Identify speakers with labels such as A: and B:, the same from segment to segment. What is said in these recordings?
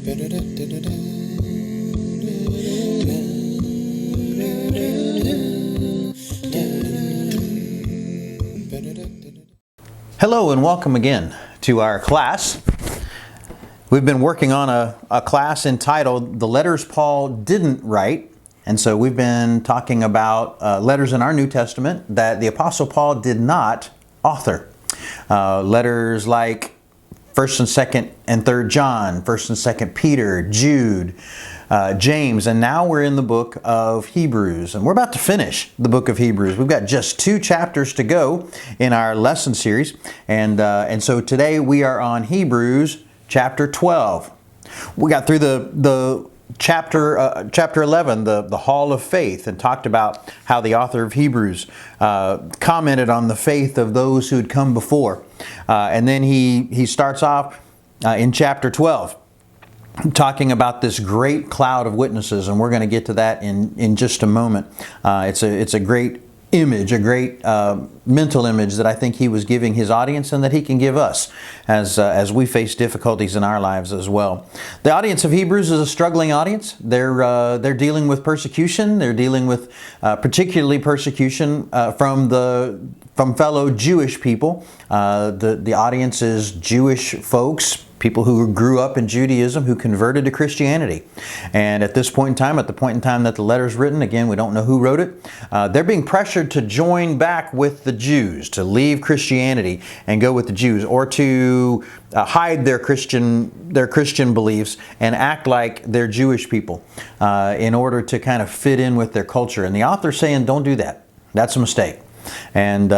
A: Hello and welcome again to our class. We've been working on a class entitled The Letters Paul Didn't Write. And so we've been talking about letters in our New Testament that the Apostle Paul did not author. Letters like 1st and 2nd and 3rd John, 1st and 2nd Peter, Jude, James, and now we're in the book of Hebrews. And we're about to finish the book of Hebrews. We've got just 2 chapters to go in our lesson series. And so today we are on Hebrews chapter 12. We got through the chapter 11, the Hall of Faith, and talked about how the author of Hebrews commented on the faith of those who had come before. And then he starts off in chapter 12 talking about this great cloud of witnesses, and we're going to get to that in just a moment. It's a great image, a great mental image that I think he was giving his audience and that he can give us as we face difficulties in our lives as well. The audience of Hebrews is a struggling audience. They're dealing with persecution. They're dealing with particularly persecution from fellow Jewish people. The audience is Jewish folks, people who grew up in Judaism, who converted to Christianity. And at this point in time, at the point in time that the letter's written, again, we don't know who wrote it, they're being pressured to join back with the Jews, to leave Christianity and go with the Jews, or to hide their Christian beliefs and act like they're Jewish people in order to kind of fit in with their culture. And the author's saying, don't do that. That's a mistake. And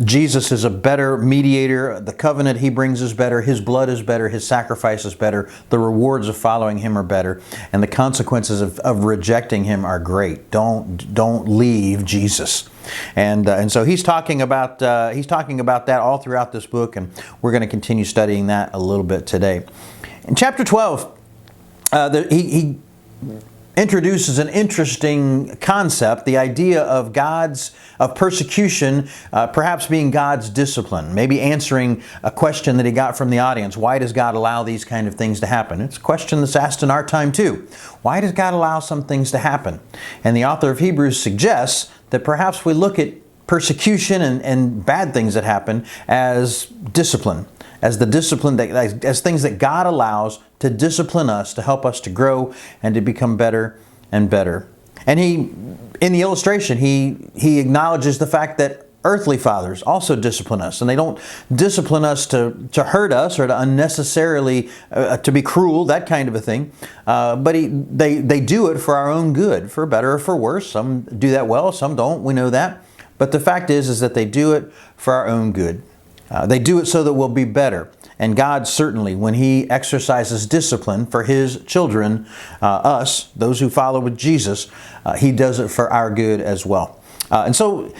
A: Jesus is a better mediator. The covenant he brings is better. His blood is better. His sacrifice is better. The rewards of following him are better. And the consequences of rejecting him are great. Don't leave Jesus. And so he's talking about that all throughout this book, and we're going to continue studying that a little bit today. In chapter 12, he introduces an interesting concept, the idea of persecution perhaps being God's discipline, maybe answering a question that he got from the audience. Why does God allow these kind of things to happen? It's a question that's asked in our time too. Why does God allow some things to happen? And the author of Hebrews suggests that perhaps we look at persecution and bad things that happen as discipline, as the discipline as things that God allows to discipline us, to help us to grow and to become better and better. And in the illustration, he acknowledges the fact that earthly fathers also discipline us, and they don't discipline us to hurt us or to unnecessarily to be cruel, that kind of a thing. But they do it for our own good, for better or for worse. Some do that well, some don't. We know that. But the fact is that they do it for our own good. They do it so that we'll be better. And God certainly, when he exercises discipline for his children, us, those who follow with Jesus, he does it for our good as well. And so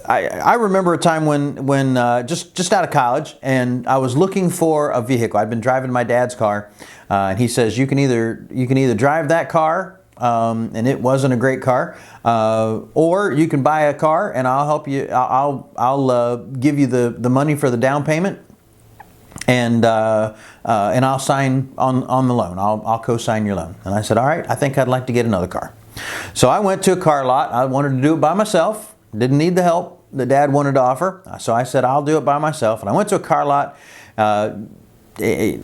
A: I remember a time when just out of college, and I was looking for a vehicle. I'd been driving my dad's car, and he says, you can either drive that car, and it wasn't a great car, or you can buy a car and I'll help you. I'll give you the money for the down payment, and I'll sign on the loan. I'll co-sign your loan. And I said, all right, I think I'd like to get another car. So I went to a car lot. I wanted to do it by myself. Didn't need the help that Dad wanted to offer. So I said, I'll do it by myself. And I went to a car lot. It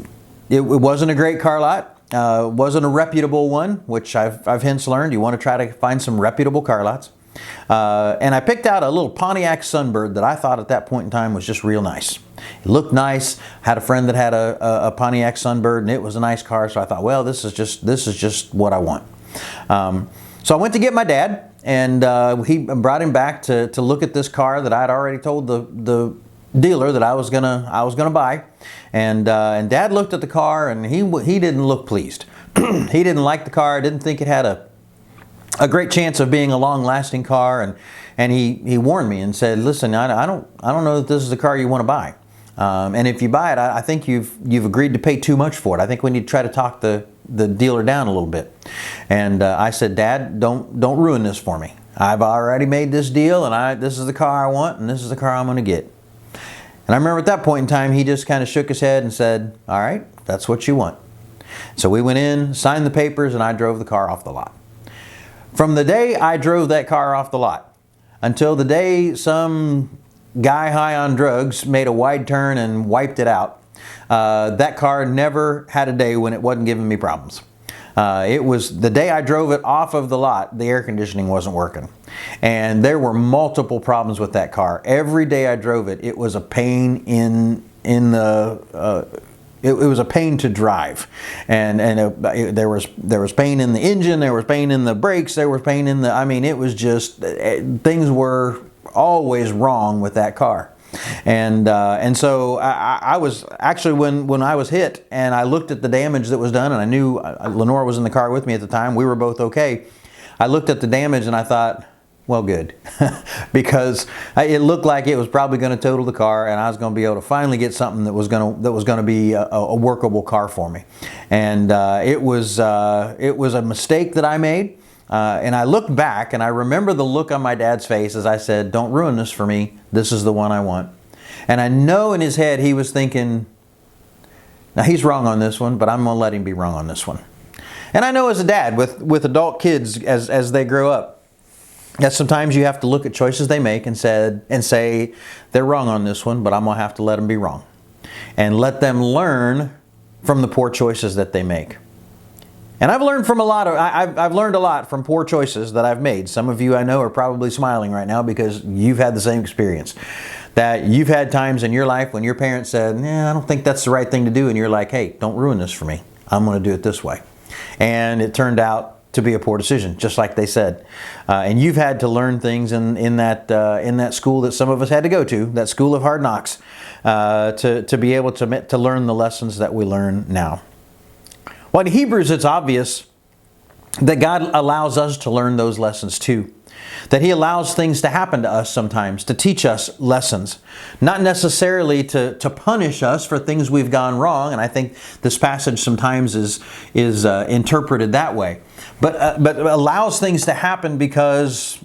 A: wasn't a great car lot. Wasn't a reputable one, which I've hence learned. You want to try to find some reputable car lots. And I picked out a little Pontiac Sunbird that I thought at that point in time was just real nice. It looked nice. Had a friend that had a Pontiac Sunbird, and it was a nice car. So I thought, well, this is just what I want. So I went to get my dad, and he brought him back to look at this car that I'd already told the dealer that I was gonna buy. And Dad looked at the car, and he didn't look pleased. He didn't like the car. Didn't think it had a great chance of being a long-lasting car. And he warned me and said, "Listen, I don't know that this is the car you want to buy. And if you buy it, I think you've agreed to pay too much for it. I think we need to try to talk the dealer down a little bit." And I said, "Dad, don't ruin this for me. I've already made this deal, and this is the car I want, and this is the car I'm going to get." And I remember at that point in time, he just kind of shook his head and said, all right, that's what you want. So we went in, signed the papers, and I drove the car off the lot. From the day I drove that car off the lot until the day some guy high on drugs made a wide turn and wiped it out, that car never had a day when it wasn't giving me problems. It was the day I drove it off of the lot, the air conditioning wasn't working. And there were multiple problems with that car. Every day I drove it, it was a pain it was a pain to drive, and there was pain in the engine, there was pain in the brakes, there was pain in the, I mean, it was just, things were always wrong with that car. And so I was actually, when I was hit and I looked at the damage that was done, and I knew Lenore was in the car with me at the time, we were both okay. I looked at the damage and I thought, well, good, because it looked like it was probably going to total the car, and I was going to be able to finally get something that was going to be a workable car for me. And it was a mistake that I made, and I looked back and I remember the look on my dad's face as I said, "Don't ruin this for me. This is the one I want." And I know in his head he was thinking, "Now he's wrong on this one, but I'm going to let him be wrong on this one." And I know as a dad with adult kids as they grow up, that sometimes you have to look at choices they make and say, they're wrong on this one, but I'm going to have to let them be wrong. And let them learn from the poor choices that they make. And I've learned I've learned a lot from poor choices that I've made. Some of you I know are probably smiling right now because you've had the same experience. That you've had times in your life when your parents said, I don't think that's the right thing to do. And you're like, hey, don't ruin this for me. I'm going to do it this way. And it turned out to be a poor decision, just like they said. And you've had to learn things in that school that some of us had to go to, that school of hard knocks, to be able to learn the lessons that we learn now. Well, in Hebrews, it's obvious that God allows us to learn those lessons too. That He allows things to happen to us sometimes to teach us lessons, not necessarily to punish us for things we've gone wrong. And I think this passage sometimes is interpreted that way, but allows things to happen because,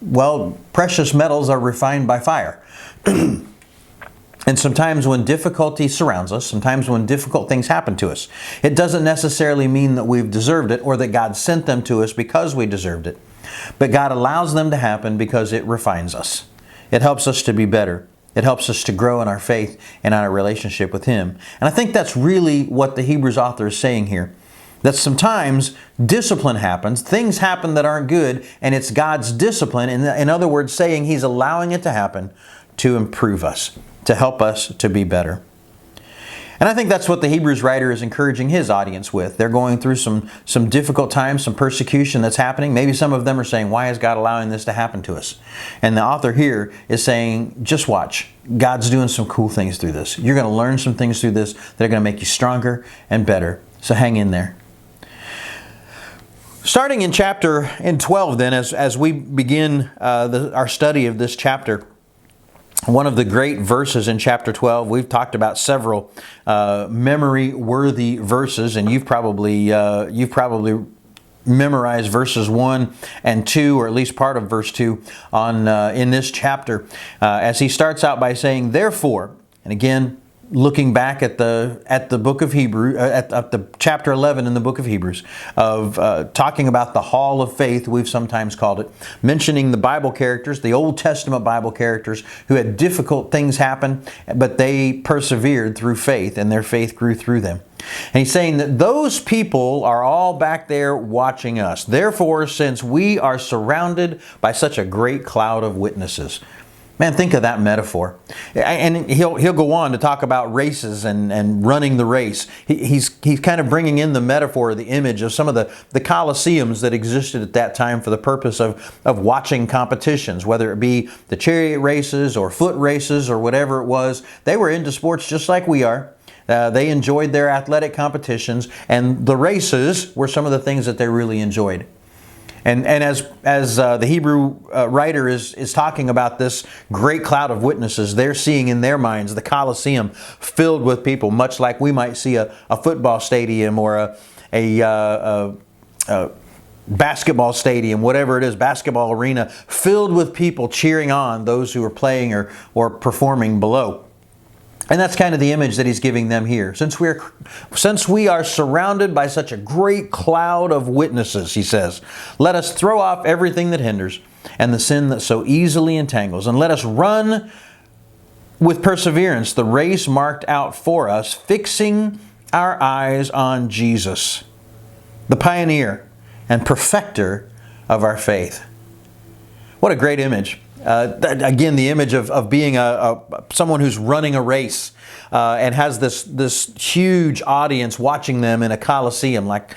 A: well, precious metals are refined by fire. And sometimes when difficulty surrounds us, sometimes when difficult things happen to us, it doesn't necessarily mean that we've deserved it or that God sent them to us because we deserved it. But God allows them to happen because it refines us. It helps us to be better. It helps us to grow in our faith and in our relationship with Him. And I think that's really what the Hebrews author is saying here. That sometimes discipline happens, things happen that aren't good, and it's God's discipline. In other words, saying He's allowing it to happen to improve us, to help us to be better. And I think that's what the Hebrews writer is encouraging his audience with. They're going through some difficult times, some persecution that's happening. Maybe some of them are saying, why is God allowing this to happen to us? And the author here is saying, just watch. God's doing some cool things through this. You're going to learn some things through this that are going to make you stronger and better. So hang in there. Starting in chapter 12 then, as we begin our study of this chapter, one of the great verses in chapter 12, we've talked about several memory-worthy verses, and you've probably memorized verses 1 and 2, or at least part of verse 2 in this chapter, as he starts out by saying, therefore, and again, looking back at the book of Hebrews, at the chapter 11 in the book of Hebrews, of talking about the hall of faith, we've sometimes called it, mentioning the Bible characters, the Old Testament Bible characters who had difficult things happen, but they persevered through faith, and their faith grew through them. And he's saying that those people are all back there watching us. Therefore, since we are surrounded by such a great cloud of witnesses. Man, think of that metaphor. And he'll go on to talk about races and running the race. He's kind of bringing in the metaphor, the image of some of the Colosseums that existed at that time for the purpose of watching competitions, whether it be the chariot races or foot races or whatever it was. They were into sports just like we are. They enjoyed their athletic competitions, and the races were some of the things that they really enjoyed. And as the Hebrew writer is talking about this great cloud of witnesses, they're seeing in their minds the Colosseum filled with people, much like we might see a football stadium or a basketball stadium, whatever it is, basketball arena, filled with people cheering on those who are playing or performing below. And that's kind of the image that he's giving them here. Since we are surrounded by such a great cloud of witnesses, he says, let us throw off everything that hinders and the sin that so easily entangles, and let us run with perseverance the race marked out for us, fixing our eyes on Jesus, the pioneer and perfecter of our faith. What a great image. Again, the image of being someone who's running a race and has this huge audience watching them in a coliseum, like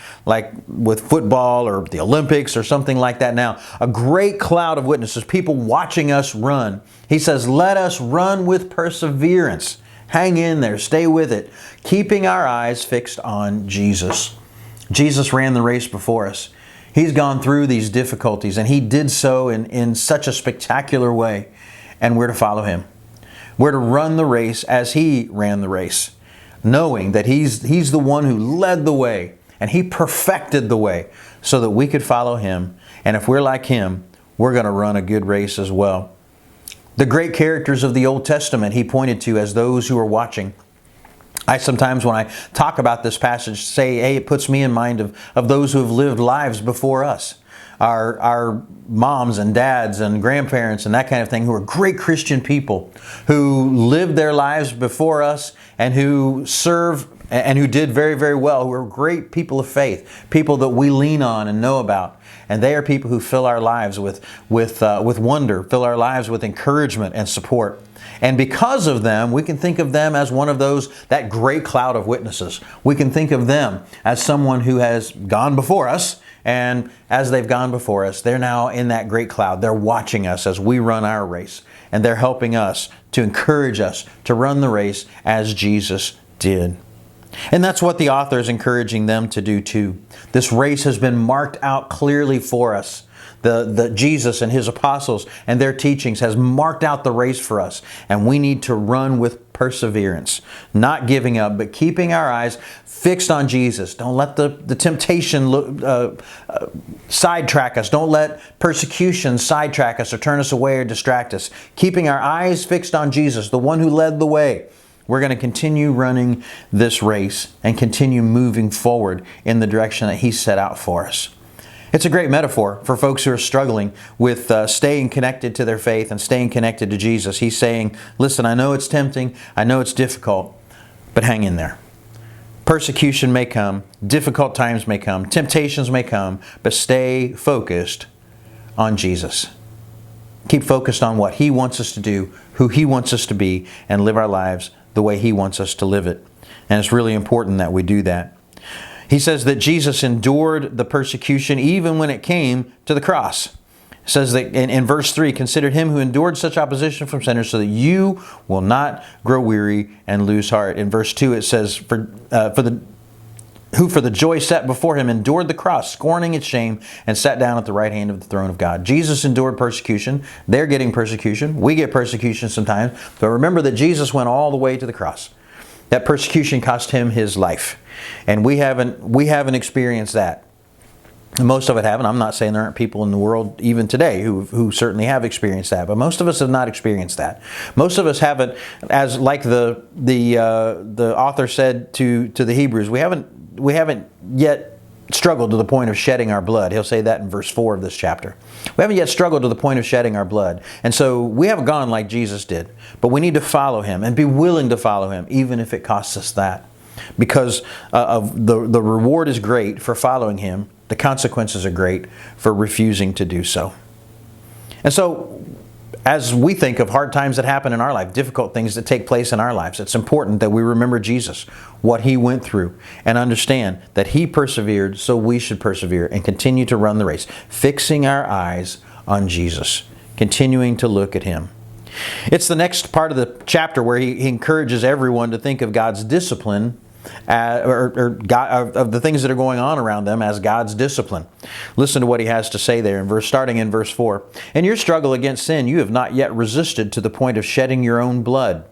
A: with football or the Olympics or something like that now. A great cloud of witnesses, people watching us run. He says, let us run with perseverance. Hang in there, stay with it, keeping our eyes fixed on Jesus. Jesus ran the race before us. He's gone through these difficulties, and He did so in such a spectacular way. And we're to follow Him. We're to run the race as He ran the race, knowing that He's the one who led the way, and He perfected the way so that we could follow Him. And if we're like Him, we're going to run a good race as well. The great characters of the Old Testament He pointed to as those who are watching. I sometimes, when I talk about this passage, say, hey, it puts me in mind of those who have lived lives before us. Our moms and dads and grandparents and that kind of thing, who are great Christian people, who lived their lives before us and who serve and who did very, very well, who are great people of faith, people that we lean on and know about. And they are people who fill our lives with wonder, fill our lives with encouragement and support. And because of them, we can think of them as one of that great cloud of witnesses. We can think of them as someone who has gone before us. And as they've gone before us, they're now in that great cloud. They're watching us as we run our race. And they're helping us to encourage us to run the race as Jesus did. And that's what the author is encouraging them to do too. This race has been marked out clearly for us. The Jesus and His apostles and their teachings has marked out the race for us. And we need to run with perseverance, not giving up, but keeping our eyes fixed on Jesus. Don't let the temptation sidetrack us. Don't let persecution sidetrack us or turn us away or distract us. Keeping our eyes fixed on Jesus, the one who led the way. We're going to continue running this race and continue moving forward in the direction that He set out for us. It's a great metaphor for folks who are struggling with staying connected to their faith and staying connected to Jesus. He's saying, listen, I know it's tempting, I know it's difficult, but hang in there. Persecution may come, difficult times may come, temptations may come, but stay focused on Jesus. Keep focused on what He wants us to do, who He wants us to be, and live our lives the way He wants us to live it. And it's really important that we do that. He says that Jesus endured the persecution even when it came to the cross. It says that in verse 3, consider Him who endured such opposition from sinners so that you will not grow weary and lose heart. In verse 2 it says, who for the joy set before Him endured the cross, scorning its shame, and sat down at the right hand of the throne of God. Jesus endured persecution. They're getting persecution. We get persecution sometimes. But remember that Jesus went all the way to the cross. That persecution cost Him His life. And we haven't experienced that. Most of it haven't. I'm not saying there aren't people in the world even today who certainly have experienced that, but most of us have not experienced that. Most of us haven't, as like the author said to the Hebrews, we haven't yet struggled to the point of shedding our blood. He'll say that in verse 4 of this chapter. We haven't yet struggled to the point of shedding our blood. And so we haven't gone like Jesus did, but we need to follow Him and be willing to follow Him, even if it costs us that. Because of the reward is great for following Him. The consequences are great for refusing to do so. And so, as we think of hard times that happen in our life, difficult things that take place in our lives, it's important that we remember Jesus, what He went through, and understand that He persevered, so we should persevere and continue to run the race, fixing our eyes on Jesus, continuing to look at Him. It's the next part of the chapter where he encourages everyone to think of God's discipline of the things that are going on around them as God's discipline. Listen to what he has to say there starting in verse 4. In your struggle against sin, you have not yet resisted to the point of shedding your own blood.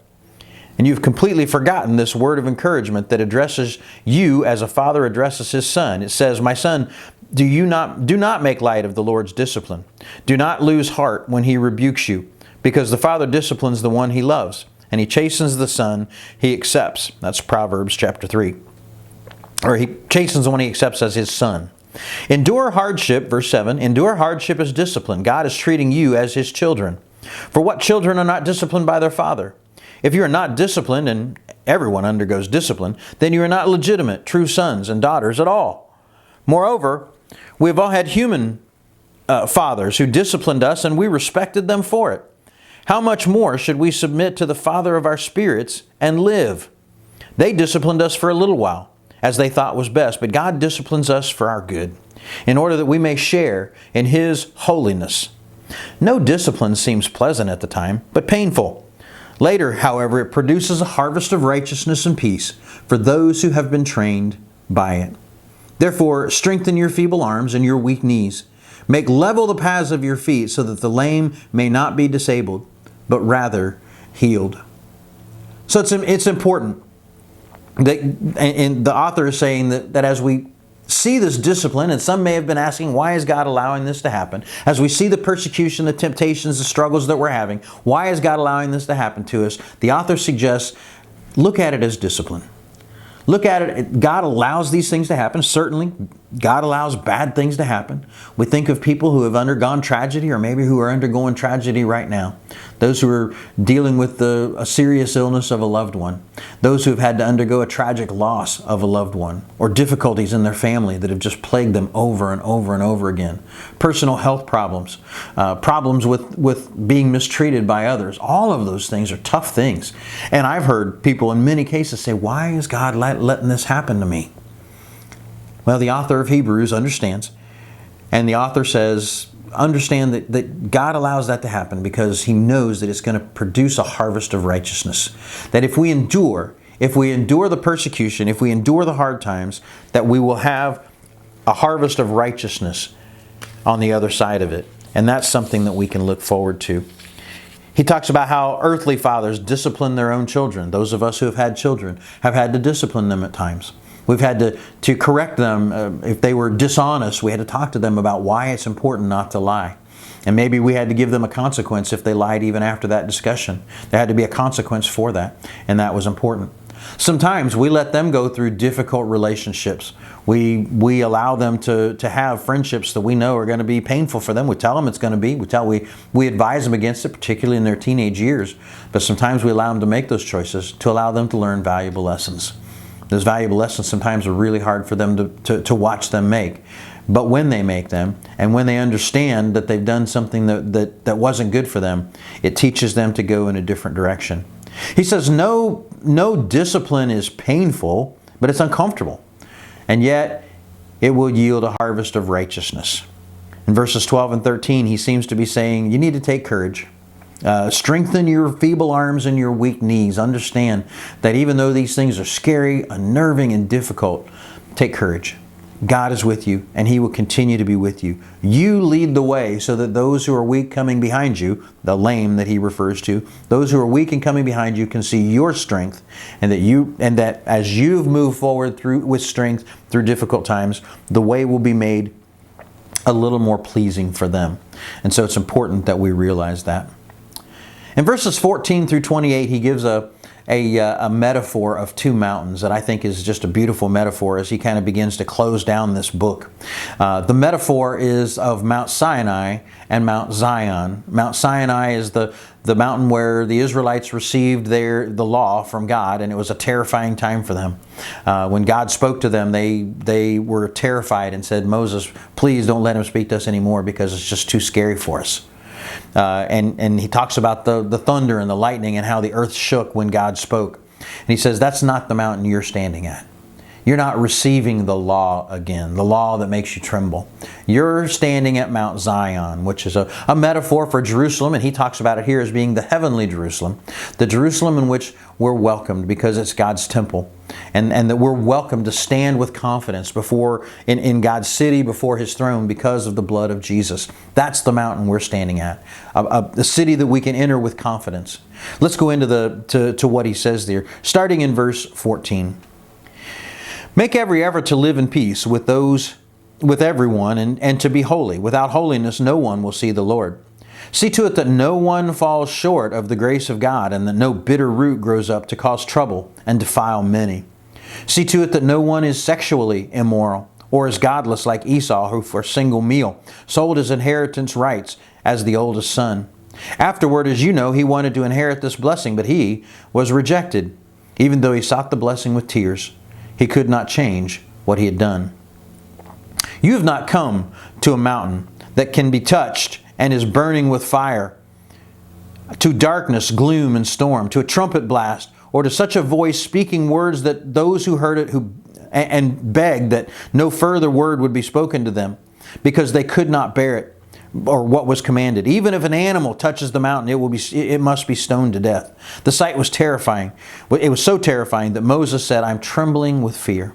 A: And you've completely forgotten this word of encouragement that addresses you as a father addresses his son. It says, my son, do not make light of the Lord's discipline. Do not lose heart when He rebukes you, because the Father disciplines the one He loves, and he chastens the son he accepts. That's Proverbs chapter 3. Or he chastens the one he accepts as his son. Endure hardship, verse 7. Endure hardship as discipline. God is treating you as his children. For what children are not disciplined by their father? If you are not disciplined, and everyone undergoes discipline, then you are not legitimate, true sons and daughters at all. Moreover, we have all had human fathers who disciplined us, and we respected them for it. How much more should we submit to the Father of our spirits and live? They disciplined us for a little while, as they thought was best, but God disciplines us for our good, in order that we may share in his holiness. No discipline seems pleasant at the time, but painful. Later, however, it produces a harvest of righteousness and peace for those who have been trained by it. Therefore, strengthen your feeble arms and your weak knees. Make level the paths of your feet so that the lame may not be disabled, but rather healed. So it's important that, and the author is saying that as we see this discipline, and some may have been asking, why is God allowing this to happen? As we see the persecution, the temptations, the struggles that we're having, why is God allowing this to happen to us? The author suggests, look at it as discipline. Look at it, God allows these things to happen. Certainly, God allows bad things to happen. We think of people who have undergone tragedy, or maybe who are undergoing tragedy right now. Those who are dealing with a serious illness of a loved one. Those who have had to undergo a tragic loss of a loved one, or difficulties in their family that have just plagued them over and over and over again. Personal health problems, problems with being mistreated by others. All of those things are tough things. And I've heard people in many cases say, why is God letting this happen to me? Well, the author of Hebrews understands. And the author says, understand that God allows that to happen because he knows that it's going to produce a harvest of righteousness. That if we endure the persecution, if we endure the hard times, that we will have a harvest of righteousness on the other side of it. And that's something that we can look forward to. He talks about how earthly fathers discipline their own children. Those of us who have had children have had to discipline them at times. We've had to correct them. If they were dishonest, we had to talk to them about why it's important not to lie. And maybe we had to give them a consequence if they lied even after that discussion. There had to be a consequence for that, and that was important. Sometimes we let them go through difficult relationships. We allow them to have friendships that we know are going to be painful for them. We tell them it's going to be. We advise them against it, particularly in their teenage years. But sometimes we allow them to make those choices to allow them to learn valuable lessons. Those valuable lessons sometimes are really hard for them to watch them make. But when they make them, and when they understand that they've done something that wasn't good for them, it teaches them to go in a different direction. He says no discipline is painful, but it's uncomfortable. And yet it will yield a harvest of righteousness. In verses 12 and 13, he seems to be saying, you need to take courage. Strengthen your feeble arms and your weak knees. Understand that even though these things are scary, unnerving, and difficult, take courage. God is with you, and he will continue to be with you. You lead the way so that those who are weak coming behind you, the lame that he refers to, those who are weak and coming behind you can see your strength, and that as you've moved forward with strength through difficult times, the way will be made a little more pleasing for them. And so it's important that we realize that. In verses 14 through 28, he gives a metaphor of two mountains that I think is just a beautiful metaphor as he kind of begins to close down this book. The metaphor is of Mount Sinai and Mount Zion. Mount Sinai is the mountain where the Israelites received the law from God, and it was a terrifying time for them. When God spoke to them, they were terrified and said, Moses, please don't let him speak to us anymore because it's just too scary for us. And he talks about the thunder and the lightning and how the earth shook when God spoke. And he says, that's not the mountain you're standing at. You're not receiving the law again, the law that makes you tremble. You're standing at Mount Zion, which is a metaphor for Jerusalem, and he talks about it here as being the heavenly Jerusalem, the Jerusalem in which we're welcomed because it's God's temple, and that we're welcome to stand with confidence in God's city, before his throne, because of the blood of Jesus. That's the mountain we're standing at, a city that we can enter with confidence. Let's go into to what he says there, starting in verse 14. Make every effort to live in peace with everyone, and to be holy. Without holiness, no one will see the Lord. See to it that no one falls short of the grace of God, and that no bitter root grows up to cause trouble and defile many. See to it that no one is sexually immoral, or is godless like Esau, who for a single meal sold his inheritance rights as the oldest son. Afterward, as you know, he wanted to inherit this blessing, but he was rejected. Even though he sought the blessing with tears, he could not change what he had done. You have not come to a mountain that can be touched and is burning with fire, to darkness, gloom, and storm, to a trumpet blast, or to such a voice speaking words that those who heard it and begged that no further word would be spoken to them, because they could not bear it, or what was commanded. Even if an animal touches the mountain, it must be stoned to death. The sight was terrifying. It was so terrifying that Moses said, I'm trembling with fear.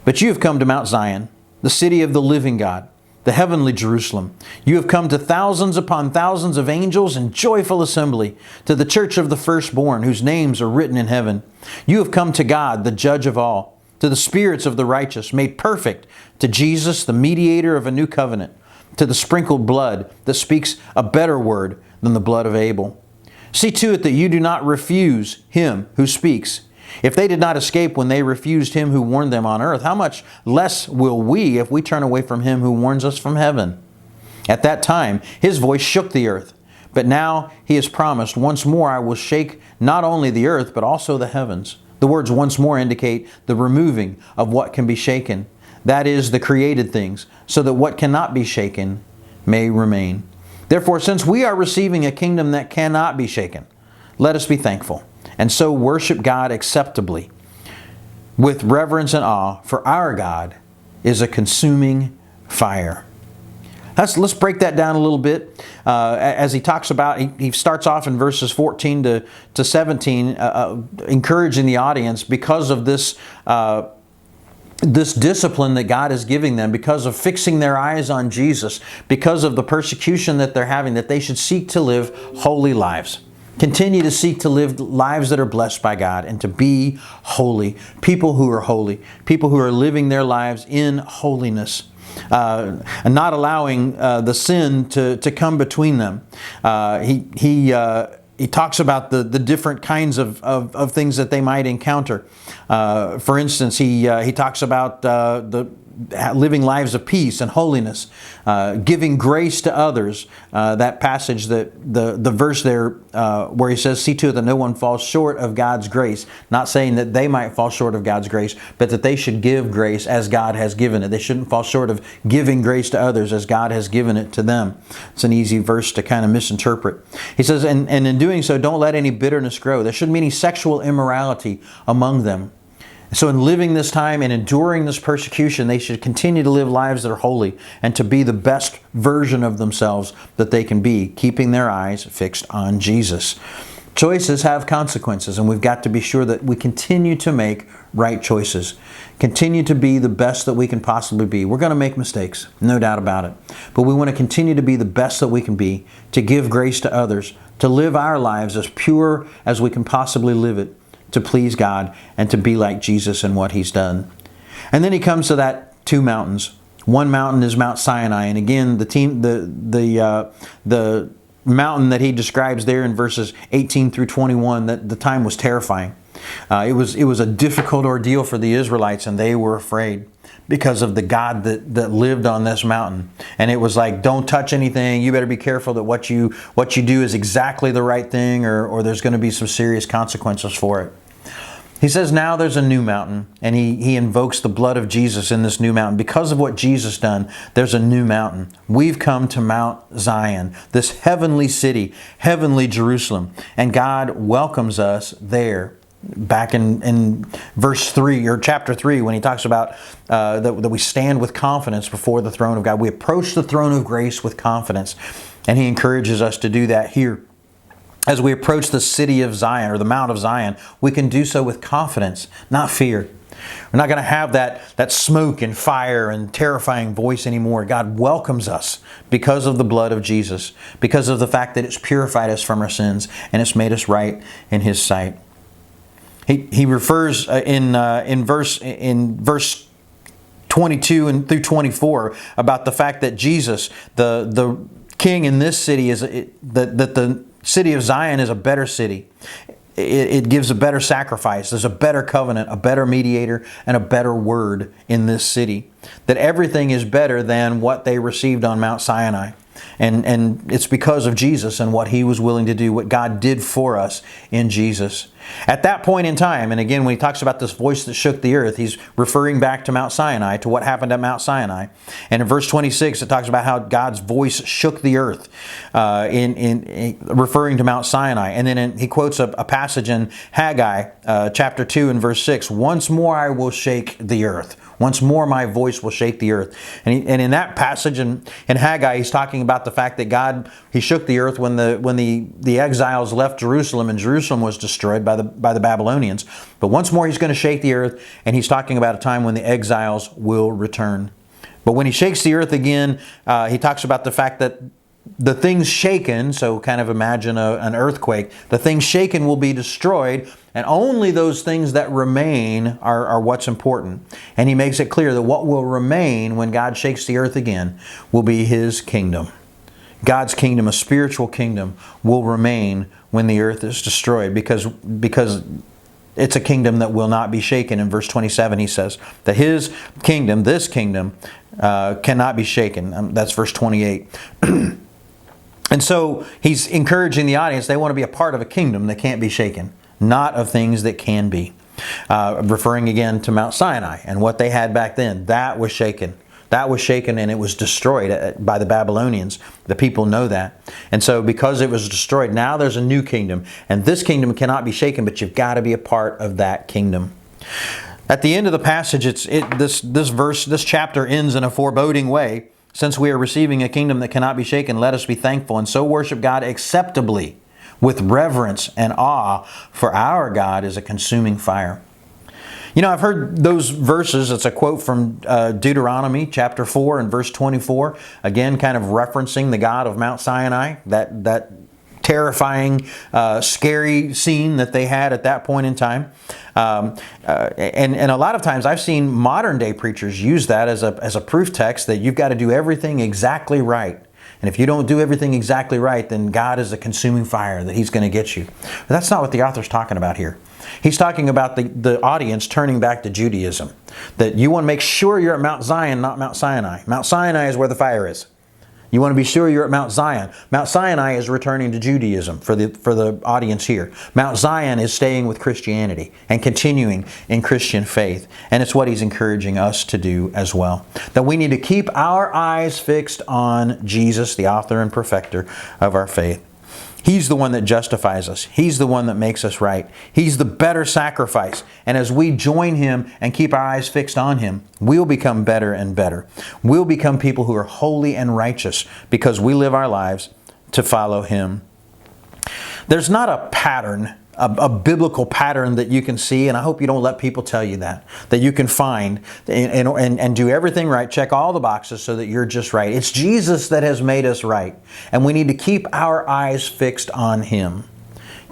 A: But you have come to Mount Zion, the city of the living God, the heavenly Jerusalem. You have come to thousands upon thousands of angels in joyful assembly, to the church of the firstborn, whose names are written in heaven. You have come to God, the judge of all, to the spirits of the righteous, made perfect, to Jesus, the mediator of a new covenant, to the sprinkled blood that speaks a better word than the blood of Abel. See to it that you do not refuse him who speaks. If they did not escape when they refused him who warned them on earth, how much less will we if we turn away from him who warns us from heaven? At that time, his voice shook the earth. But now he has promised, once more I will shake not only the earth, but also the heavens. The words once more indicate the removing of what can be shaken. That is, the created things, so that what cannot be shaken may remain. Therefore, since we are receiving a kingdom that cannot be shaken, let us be thankful, and so worship God acceptably, with reverence and awe, for our God is a consuming fire. Let's break that down a little bit. As he talks about, he starts off in verses 14 to 17, encouraging the audience because of this discipline that God is giving them, because of fixing their eyes on Jesus, because of the persecution that they're having, that they should seek to live holy lives. Continue to seek to live lives that are blessed by God and to be holy. People who are holy. People who are living their lives in holiness. And not allowing the sin to come between them. He talks about the different kinds of things that they might encounter. For instance, he talks about the living lives of peace and holiness, giving grace to others. That passage, the verse there where he says, see to it that no one falls short of God's grace. Not saying that they might fall short of God's grace, but that they should give grace as God has given it. They shouldn't fall short of giving grace to others as God has given it to them. It's an easy verse to kind of misinterpret. He says, and in doing so, don't let any bitterness grow. There shouldn't be any sexual immorality among them. So in living this time and enduring this persecution, they should continue to live lives that are holy and to be the best version of themselves that they can be, keeping their eyes fixed on Jesus. Choices have consequences, and we've got to be sure that we continue to make right choices. Continue to be the best that we can possibly be. We're going to make mistakes, no doubt about it. But we want to continue to be the best that we can be, to give grace to others, to live our lives as pure as we can possibly live it, to please God and to be like Jesus in what He's done. And then he comes to that two mountains. One mountain is Mount Sinai, and again the mountain that he describes there in verses 18 through 21, that the time was terrifying. It was a difficult ordeal for the Israelites, and they were afraid because of the God that lived on this mountain. And it was like, don't touch anything. You better be careful that what you do is exactly the right thing, or there's going to be some serious consequences for it. He says now there's a new mountain, and he invokes the blood of Jesus in this new mountain. Because of what Jesus done, there's a new mountain. We've come to Mount Zion, this heavenly city, heavenly Jerusalem, and God welcomes us there. Back in verse 3 or chapter 3, when he talks about that we stand with confidence before the throne of God. We approach the throne of grace with confidence, and he encourages us to do that here. As we approach the city of Zion, or the Mount of Zion, we can do so with confidence, not fear. We're not going to have that smoke and fire and terrifying voice anymore. God welcomes us because of the blood of Jesus, because of the fact that it's purified us from our sins and it's made us right in His sight. He refers in verse 22 and through 24 about the fact that Jesus, the king in this city is that the city of Zion is a better city. It gives a better sacrifice. There's a better covenant, a better mediator, and a better word in this city. That everything is better than what they received on Mount Sinai. And it's because of Jesus and what He was willing to do, what God did for us in Jesus. At that point in time, and again, when he talks about this voice that shook the earth, he's referring back to Mount Sinai, to what happened at Mount Sinai. And in verse 26, it talks about how God's voice shook the earth, in referring to Mount Sinai. And then he quotes a passage in Haggai, chapter 2 and verse 6, "Once more I will shake the earth. Once more my voice will shake the earth." And in that passage in Haggai, he's talking about the fact that God, He shook the earth when the exiles left Jerusalem, and Jerusalem was destroyed by the Babylonians. But once more He's going to shake the earth, and He's talking about a time when the exiles will return. But when He shakes the earth again, He talks about the fact that the things shaken, so kind of imagine an earthquake, the things shaken will be destroyed, and only those things that remain are what's important. And He makes it clear that what will remain when God shakes the earth again will be His kingdom. God's kingdom, a spiritual kingdom, will remain when the earth is destroyed, because it's a kingdom that will not be shaken. In verse 27, he says that His kingdom, this kingdom, cannot be shaken. That's verse 28. And so He's encouraging the audience, they want to be a part of a kingdom that can't be shaken, not of things that can be. Referring again to Mount Sinai and what they had back then, that was shaken. That was shaken and it was destroyed by the Babylonians. The people know that. And so because it was destroyed, now there's a new kingdom. And this kingdom cannot be shaken, but you've got to be a part of that kingdom. At the end of the passage, this chapter ends in a foreboding way. "Since we are receiving a kingdom that cannot be shaken, let us be thankful and so worship God acceptably with reverence and awe, for our God is a consuming fire." You know, I've heard those verses. It's a quote from Deuteronomy chapter 4 and verse 24. Again, kind of referencing the God of Mount Sinai, that terrifying, scary scene that they had at that point in time. And a lot of times I've seen modern day preachers use that as a proof text that you've got to do everything exactly right. And if you don't do everything exactly right, then God is a consuming fire, that He's going to get you. But that's not what the author's talking about here. He's talking about the audience turning back to Judaism. That you want to make sure you're at Mount Zion, not Mount Sinai. Mount Sinai is where the fire is. You want to be sure you're at Mount Zion. Mount Sinai is returning to Judaism for the audience here. Mount Zion is staying with Christianity and continuing in Christian faith. And it's what he's encouraging us to do as well. That we need to keep our eyes fixed on Jesus, the author and perfecter of our faith. He's the one that justifies us. He's the one that makes us right. He's the better sacrifice. And as we join Him and keep our eyes fixed on Him, we'll become better and better. We'll become people who are holy and righteous because we live our lives to follow Him. There's not a pattern, a biblical pattern that you can see, and I hope you don't let people tell you that you can find and do everything right, check all the boxes so that you're just right. It's Jesus that has made us right, and we need to keep our eyes fixed on Him.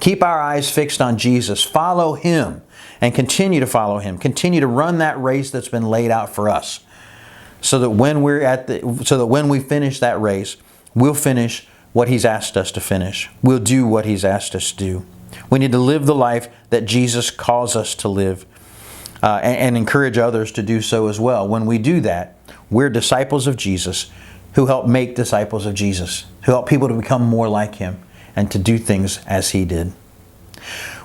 A: Keep our eyes fixed on Jesus. Follow Him and continue to follow Him. Continue to run that race that's been laid out for us, so that when we finish that race, we'll finish what He's asked us to finish. We'll do what He's asked us to do. We need to live the life that Jesus calls us to live, and encourage others to do so as well. When we do that, we're disciples of Jesus who help make disciples of Jesus, who help people to become more like Him and to do things as He did.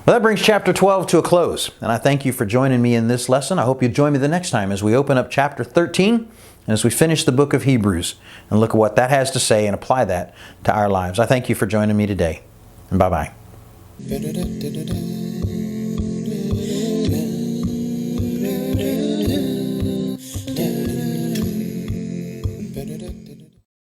A: Well, that brings chapter 12 to a close, and I thank you for joining me in this lesson. I hope you join me the next time as we open up chapter 13 and as we finish the book of Hebrews and look at what that has to say and apply that to our lives. I thank you for joining me today, and bye-bye.